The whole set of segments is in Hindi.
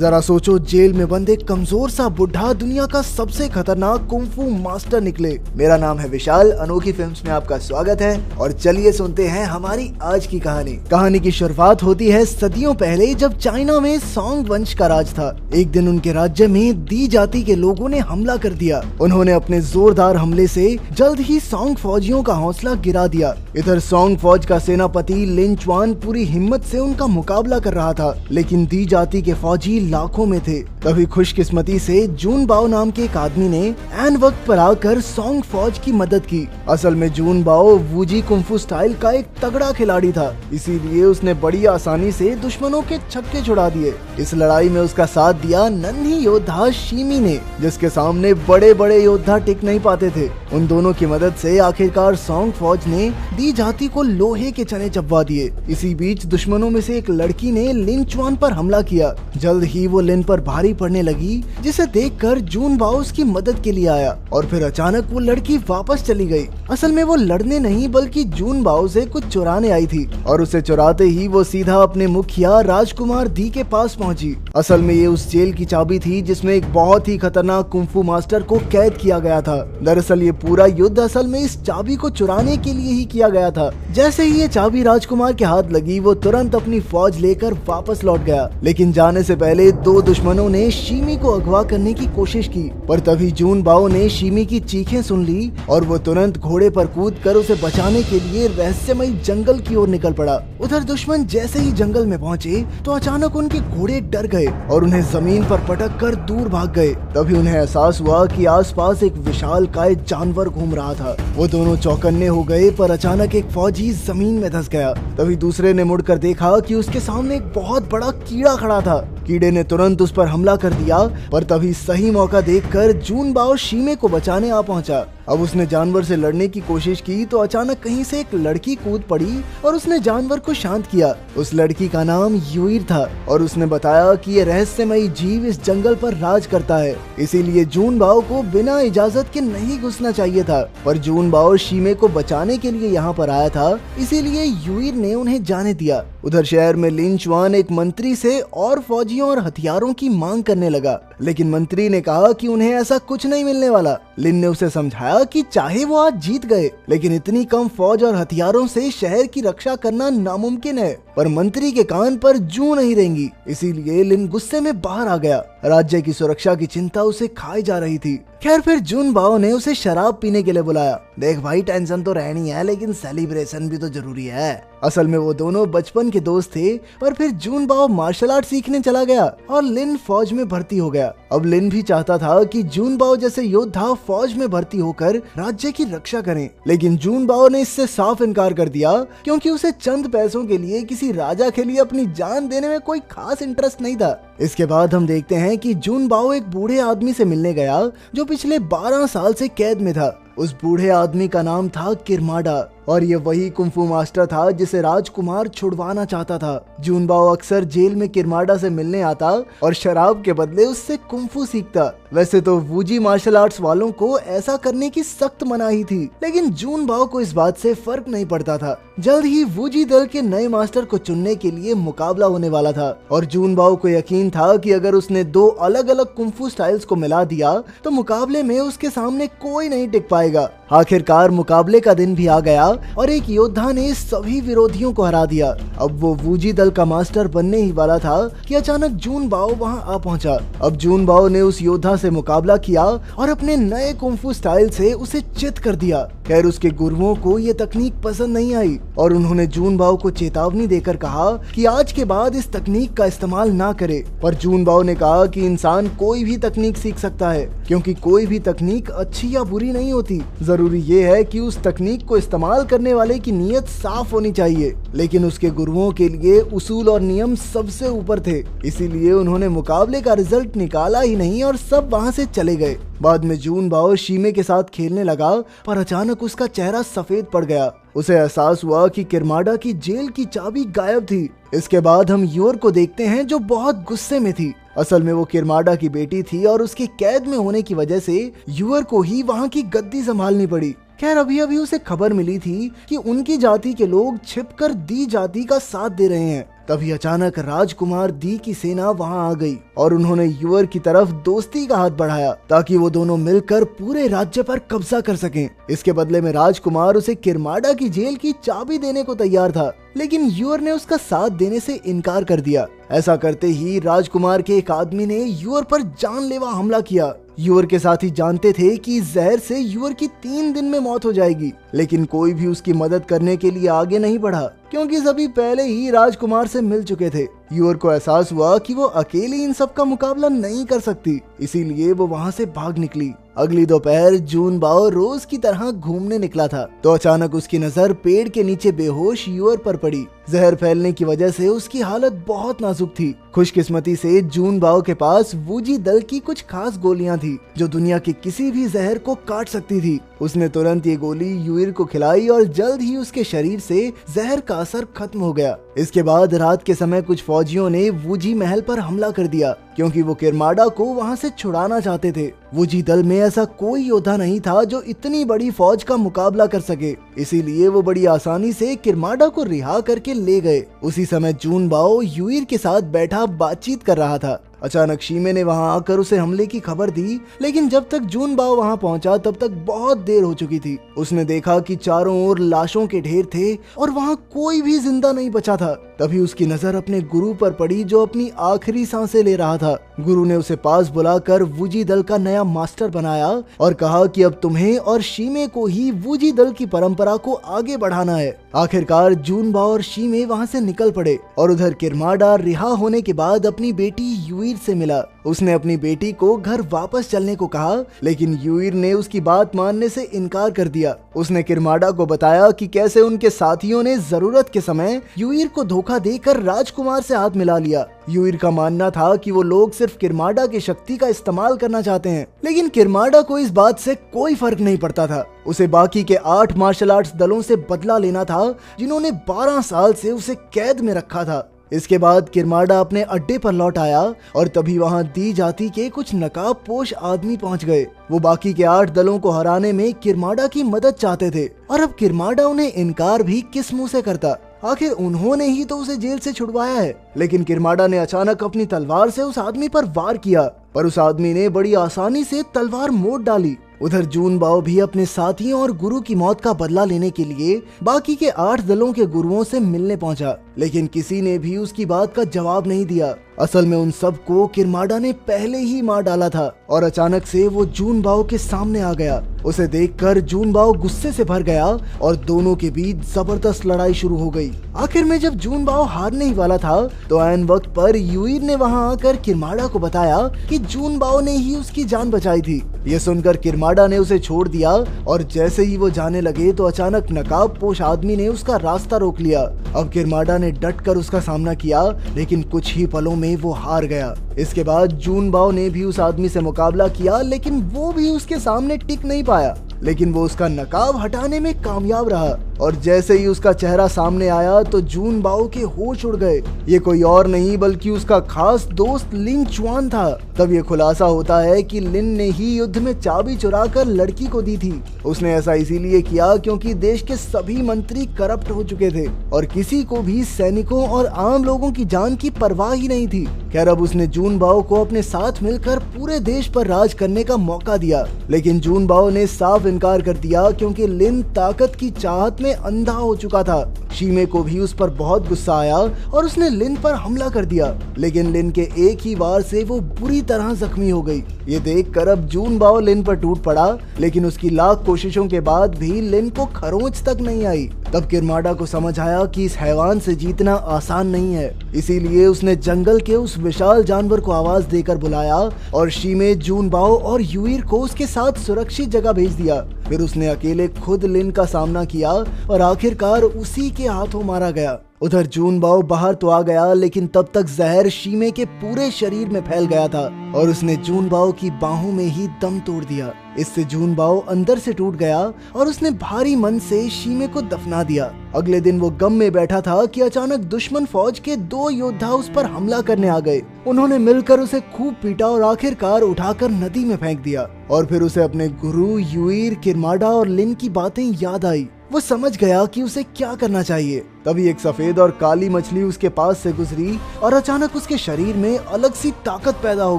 जरा सोचो, जेल में बंद एक कमजोर सा बुढ़ा दुनिया का सबसे खतरनाक कुंफू मास्टर निकले। मेरा नाम है विशाल, अनोखी फिल्म्स में आपका स्वागत है और चलिए सुनते हैं हमारी आज की कहानी। कहानी की शुरुआत होती है सदियों पहले, जब चाइना में सोंग वंश का राज था। एक दिन उनके राज्य में दी जाति के लोगों ने हमला कर दिया। उन्होंने अपने जोरदार हमले से जल्द ही सोंग फौजियों का हौसला गिरा दिया। इधर सोंग फौज का सेनापति लिन चुआन पूरी हिम्मत से उनका मुकाबला कर रहा था, लेकिन दी जाति के फौजी लाखों में थे। तभी खुशकिस्मती से जून बाओ नाम के एक आदमी ने ऐन वक्त पर आकर सोंग फौज की मदद की। असल में जून बाओ वूजी कुंफू स्टाइल का एक तगड़ा खिलाड़ी था, इसीलिए उसने बड़ी आसानी से दुश्मनों के छक्के छुड़ा दिए। इस लड़ाई में उसका साथ दिया नन्ही योद्धा शीमी ने, जिसके सामने बड़े बड़े योद्धा टिक नहीं पाते थे। उन दोनों की मदद से आखिरकार सोंग फौज ने दी जाति को लोहे के चने चबवा दिए। इसी बीच दुश्मनों में से एक लड़की ने लिन चुआन पर हमला किया। जल्द ही वो लिन पर भारी पड़ने लगी, जिसे देखकर जून बाओ उसकी मदद के लिए आया और फिर अचानक वो लड़की वापस चली गई। असल में वो लड़ने नहीं बल्कि जून बाओ से कुछ चुराने आई थी और उसे चुराते ही वो सीधा अपने मुखिया राजकुमार दी के पास पहुंची। असल में ये उस जेल की चाबी थी जिसमें एक बहुत ही खतरनाक कुंफू मास्टर को कैद किया गया था। दरअसल ये पूरा युद्ध असल में इस चाबी को चुराने के लिए ही किया गया था। जैसे ही ये चाबी राजकुमार के हाथ लगी, वो तुरंत अपनी फौज लेकर वापस लौट गया। लेकिन जाने से पहले दो दुश्मनों ने शीमी को अगवा करने की कोशिश की, पर तभी जून बाओ ने शीमी की चीखें सुन ली और वो तुरंत घोड़े पर कूदकर उसे बचाने के लिए रहस्यमयी जंगल की ओर निकल पड़ा। उधर दुश्मन जैसे ही जंगल में पहुंचे तो अचानक उनके घोड़े डर गए और उन्हें जमीन पर पटक कर दूर भाग गए। तभी उन्हें एहसास हुआ कि आसपास एक विशालकाय जानवर घूम रहा था। वो दोनों चौकन्ने हो गए, पर अचानक एक फौजी जमीन में धंस गया। तभी दूसरे ने मुड़कर देखा कि उसके सामने एक बहुत बड़ा कीड़ा खड़ा था। कीड़े ने तुरंत उस पर हमला कर दिया, पर तभी सही मौका देखकर जून बाओ शीमे को बचाने आ पहुंचा। अब उसने जानवर से लड़ने की कोशिश की तो अचानक कहीं से एक लड़की कूद पड़ी और उसने जानवर को शांत किया। उस लड़की का नाम यूइर था और उसने बताया कि ये रहस्यमयी जीव इस जंगल पर राज करता है, इसीलिए जून बाओ को बिना इजाजत के नहीं घुसना चाहिए था। पर जून बाओ शीमे को बचाने के लिए यहाँ पर आया था, इसीलिए यूइर ने उन्हें जाने दिया। उधर शहर में लिन चुआन एक मंत्री से और फौजियों और हथियारों की मांग करने लगा, लेकिन मंत्री ने कहा कि उन्हें ऐसा कुछ नहीं मिलने वाला। लिन ने उसे समझाया कि चाहे वो आज जीत गए, लेकिन इतनी कम फौज और हथियारों से शहर की रक्षा करना नामुमकिन है। पर मंत्री के कान पर जूं नहीं रहेंगी, इसीलिए लिन गुस्से में बाहर आ गया। राज्य की सुरक्षा की चिंता उसे खाई जा रही थी। खैर फिर जून बाओ ने उसे शराब पीने के लिए बुलाया। देख भाई, टेंशन तो रहनी है, लेकिन सेलिब्रेशन भी तो जरूरी है। असल में वो दोनों बचपन के दोस्त थे। पर फिर जून बाओ मार्शल आर्ट सीखने चला गया और लिन फौज में भर्ती हो गया। अब लिन भी चाहता था कि जून बाओ जैसे योद्धा फौज में भर्ती होकर राज्य की रक्षा करें, लेकिन जून बाओ ने इससे साफ इनकार कर दिया, क्योंकि उसे चंद पैसों के लिए किसी राजा के लिए अपनी जान देने में कोई खास इंटरेस्ट नहीं था। इसके बाद हम देखते हैं कि जून बाओ एक बूढ़े आदमी से मिलने गया जो पिछले 12 साल से कैद में था। उस बूढ़े आदमी का नाम था किरमाडा और ये वही कुंफू मास्टर था जिसे राजकुमार छुड़वाना चाहता था। जून बाओ अक्सर जेल में किरमाडा से मिलने आता और शराब के बदले उससे कुंफू सीखता। वैसे तो वूजी मार्शल आर्ट्स वालों को ऐसा करने की सख्त मनाही थी, लेकिन जून बाओ को इस बात से फर्क नहीं पड़ता था। जल्द ही वूजी दल के नए मास्टर को चुनने के लिए मुकाबला होने वाला था और जून बाओ को यकीन था कि अगर उसने दो अलग अलग कुंफू स्टाइल्स को मिला दिया तो मुकाबले में उसके सामने कोई नहीं टिक पाएगा। आखिरकार मुकाबले का दिन भी आ गया और एक योद्धा ने सभी विरोधियों को हरा दिया। अब वो वूजी दल का मास्टर बनने ही वाला था कि अचानक जून बाओ वहां आ पहुंचा। अब जून बाओ ने उस योद्धा से मुकाबला किया और अपने नए कुंफू स्टाइल से उसे चित कर दिया। खैर उसके गुरुओं को ये तकनीक पसंद नहीं आई और उन्होंने जून बाओ को चेतावनी देकर कहा कि आज के बाद इस तकनीक का इस्तेमाल ना करे। पर जून बाओ ने कहा कि इंसान कोई भी तकनीक सीख सकता है, क्योंकि कोई भी तकनीक अच्छी या बुरी नहीं होती। जरूरी ये है कि उस तकनीक को इस्तेमाल करने वाले की नीयत साफ होनी चाहिए। लेकिन उसके गुरुओं के लिए उसूल और नियम सबसे ऊपर थे, इसीलिए उन्होंने मुकाबले का रिजल्ट निकाला ही नहीं और सब वहां से चले गए। बाद में जून बाओ शीमे के साथ खेलने लगा, पर अचानक उसका चेहरा सफेद पड़ गया। उसे एहसास हुआ कि किरमाडा की जेल की चाबी गायब थी। इसके बाद हम यूर को देखते हैं जो बहुत गुस्से में थी। असल में वो किरमाडा की बेटी थी और उसके कैद में होने की वजह से यूर को ही वहाँ की गद्दी संभालनी पड़ी। खैर अभी अभी उसे खबर मिली थी कि उनकी जाति के लोग छिपकर दी जाति का साथ दे रहे हैं। तभी अचानक राजकुमार दी की सेना वहां आ गई और उन्होंने यूअर की तरफ दोस्ती का हाथ बढ़ाया ताकि वो दोनों मिलकर पूरे राज्य पर कब्जा कर सकें। इसके बदले में राजकुमार उसे किरमाडा की जेल की चाबी देने को तैयार था, लेकिन यूअर ने उसका साथ देने से इनकार कर दिया। ऐसा करते ही राजकुमार के एक आदमी ने यूअर पर जानलेवा हमला किया। यूअर के साथी जानते थे कि इस जहर से यूअर की 3 दिन में मौत हो जाएगी, लेकिन कोई भी उसकी मदद करने के लिए आगे नहीं बढ़ा क्योंकि सभी पहले ही राजकुमार से मिल चुके थे। यूअर को एहसास हुआ कि वो अकेली इन सब का मुकाबला नहीं कर सकती, इसीलिए वो वहाँ से भाग निकली। अगली दोपहर जूनबाओ रोज की तरह घूमने निकला था तो अचानक उसकी नजर पेड़ के नीचे बेहोश यूअर पर पड़ी। जहर फैलने की वजह से उसकी हालत बहुत नाजुक थी। खुशकिस्मती से जूनबाओ के पास वूजी दल की कुछ खास गोलियां थी जो दुनिया के किसी भी जहर को काट सकती थी। उसने तुरंत ये गोली यूअर को खिलाई और जल्द ही उसके शरीर से जहर का असर खत्म हो गया। इसके बाद रात के समय कुछ फौजियों ने वूजी महल पर हमला कर दिया क्योंकि वो किरमाडा को वहां से छुड़ाना चाहते थे। वूजी दल में ऐसा कोई योद्धा नहीं था जो इतनी बड़ी फौज का मुकाबला कर सके, इसीलिए वो बड़ी आसानी से किरमाडा को रिहा करके ले गए। उसी समय जूनबाओ यूअर के साथ बैठा बातचीत कर रहा था। अचानक शीमे ने वहां आकर उसे हमले की खबर दी, लेकिन जब तक जूनबाओ वहां पहुंचा तब तक बहुत देर हो चुकी थी। उसने देखा कि चारों ओर लाशों के ढेर थे और वहां कोई भी जिंदा नहीं बचा था। तभी उसकी नजर अपने गुरु पर पड़ी जो अपनी आखिरी सांसें ले रहा था। गुरु ने उसे पास बुलाकर वूजी दल का नया मास्टर बनाया और कहा कि अब तुम्हें और शीमे को ही वूजी दल की परंपरा को आगे बढ़ाना है। आखिरकार जूनबाओ और शीमे वहां से निकल पड़े और उधर किरमाडा रिहा होने के बाद अपनी बेटी यूअर से मिला। उसने अपनी बेटी को घर वापस चलने को कहा, लेकिन यूअर ने उसकी बात मानने से इनकार कर दिया। उसने किरमाडा को बताया कि कैसे उनके साथियों ने जरूरत के समय यूअर को धोखा देकर राजकुमार से हाथ मिला लिया। यूअर का मानना था कि वो लोग सिर्फ किरमाडा की शक्ति का इस्तेमाल करना चाहते हैं, लेकिन किरमाडा को इस बात से कोई फर्क नहीं पड़ता था। उसे बाकी के 8 मार्शल आर्ट्स दलों से बदला लेना था जिन्होंने 12 साल से उसे कैद में रखा था। इसके बाद किरमाडा अपने अड्डे पर लौट आया और तभी वहां दी जाति के कुछ नकाबपोश आदमी पहुंच गए। वो बाकी के 8 दलों को हराने में किरमाडा की मदद चाहते थे और अब किरमाडा उन्हें इनकार भी किस मुंह से करता। आखिर उन्होंने ही तो उसे जेल से छुड़वाया है। लेकिन किरमाडा ने अचानक अपनी तलवार से उस आदमी पर वार किया, पर उस आदमी ने बड़ी आसानी से तलवार मोड़ डाली। उधर जूनबाओ भी अपने साथियों और गुरु की मौत का बदला लेने के लिए बाकी के 8 दलों के गुरुओं से मिलने पहुंचा, लेकिन किसी ने भी उसकी बात का जवाब नहीं दिया। असल में उन सबको किरमाडा ने पहले ही मार डाला था और अचानक से वो जूनबाओ के सामने आ गया। उसे देखकर जूनबाओ गुस्से से भर गया और दोनों के बीच जबरदस्त लड़ाई शुरू हो गई। आखिर में जब जूनबाओ हारने ही वाला था तो ऐन वक्त पर यूअर ने वहां आकर किरमाडा को बताया कि जूनबाओ ने ही उसकी जान बचाई थी। ये सुनकर किरमाडा ने उसे छोड़ दिया और जैसे ही वो जाने लगे तो अचानक नकाबपोश आदमी ने उसका रास्ता रोक लिया। अब किरमाडा ने डटकर उसका सामना किया, लेकिन कुछ ही पलों में वो हार गया। इसके बाद जूनबाओ ने भी उस आदमी से मुकाबला किया, लेकिन वो भी उसके सामने टिक नहीं पाया। लेकिन वो उसका नकाब हटाने में कामयाब रहा और जैसे ही उसका चेहरा सामने आया तो जूनबाओ के होश उड़ गए। ये कोई और नहीं बल्कि उसका खास दोस्त लिन चुआन था। तब ये खुलासा होता है कि लिन ने ही युद्ध में चाबी चुराकर लड़की को दी थी। उसने ऐसा इसीलिए किया क्योंकि देश के सभी मंत्री करप्ट हो चुके थे और किसी को भी सैनिकों और आम लोगों की जान की परवाह ही नहीं थी। खैर अब उसने जूनबाओ को अपने साथ मिलकर पूरे देश पर राज करने का मौका दिया, लेकिन जूनबाओ ने साफ इनकार कर दिया क्योंकि लिन ताकत की चाहत में अंधा हो चुका था। शीमे को भी उस पर बहुत गुस्सा आया और उसने लिन पर हमला कर दिया, लेकिन लिन के एक ही वार से वो बुरी तरह जख्मी हो गई। ये देखकर अब जूनबाओ लिन पर टूट पड़ा, लेकिन उसकी लाख कोशिशों के बाद भी लिन को खरोंच तक नहीं आई। तब किरमाडा को समझ आया कि इस हैवान से जीतना आसान नहीं है, इसीलिए उसने जंगल के उस विशाल जानवर को आवाज देकर बुलाया और शीमे, जूनबाओ और यूअर को उसके साथ सुरक्षित जगह भेज दिया। फिर उसने अकेले खुद लिन का सामना किया और आखिरकार उसी के हाथों मारा गया। उधर जूनबाओ बाहर तो आ गया, लेकिन तब तक जहर शीमे के पूरे शरीर में फैल गया था और उसने जूनबाओ की बाहों में ही दम तोड़ दिया। इससे जूनबाओ अंदर से टूट गया और उसने भारी मन से शीमे को दफना दिया। अगले दिन वो गम में बैठा था कि अचानक दुश्मन फौज के 2 योद्धा उस पर हमला करने आ गए। उन्होंने मिलकर उसे खूब पीटा और आखिरकार उठाकर नदी में फेंक दिया। और फिर उसे अपने गुरु, यूअर, किरमाडा और लिन की बातें याद आई। वो समझ गया कि उसे क्या करना चाहिए। तभी एक सफेद और काली मछली उसके पास से गुजरी और अचानक उसके शरीर में अलग सी ताकत पैदा हो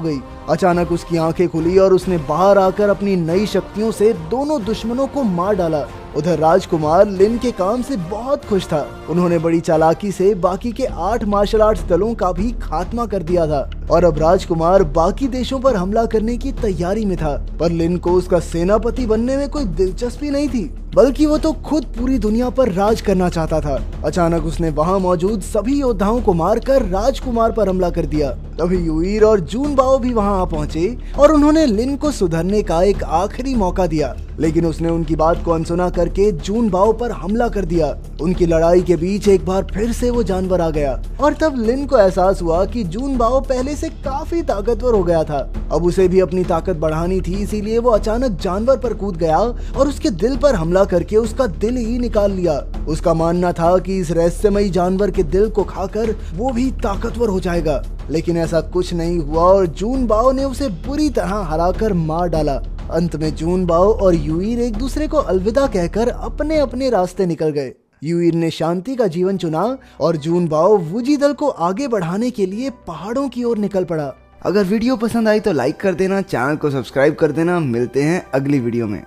गई। अचानक उसकी आंखें खुली और उसने बाहर आकर अपनी नई शक्तियों से दोनों दुश्मनों को मार डाला। उधर राजकुमार लिन के काम से बहुत खुश था। उन्होंने बड़ी चालाकी से बाकी के 8 मार्शल आर्ट्स दलों का भी खात्मा कर दिया था और अब राजकुमार बाकी देशों पर हमला करने की तैयारी में था। पर लिन को उसका सेनापति बनने में कोई दिलचस्पी नहीं थी, बल्कि वो तो खुद पूरी दुनिया पर राज करना चाहता था। अचानक उसने वहां मौजूद सभी योद्धाओं को मारकर राजकुमार पर हमला कर दिया। तभी युईर और जून बाओ भी वहां आ पहुंचे और उन्होंने लिन को सुधरने का एक आखिरी मौका दिया, लेकिन उसने उनकी बात को अनसुना करके जून बाओ पर हमला कर दिया। उनकी लड़ाई के बीच एक बार फिर से वो जानवर आ गया और तब लिन को एहसास हुआ कि जून बाओ पहले से काफी ताकतवर हो गया था। अब उसे भी अपनी ताकत बढ़ानी थी, इसीलिए वो अचानक जानवर पर कूद गया और उसके दिल पर हमला करके उसका दिल ही निकाल लिया। उसका मानना था कि इस रहस्यमयी जानवर के दिल को खाकर वो भी ताकतवर हो जाएगा, लेकिन ऐसा कुछ नहीं हुआ और जून बाओ ने उसे बुरी तरह हराकर मार डाला। अंत में जून बाओ और युईर एक दूसरे को अलविदा कहकर अपने अपने रास्ते निकल गए। युईर ने शांति का जीवन चुना और जून बाओ वूजी दल को आगे बढ़ाने के लिए पहाड़ों की ओर निकल पड़ा। अगर वीडियो पसंद आई तो लाइक कर देना, चैनल को सब्सक्राइब कर देना। मिलते हैं अगली वीडियो में।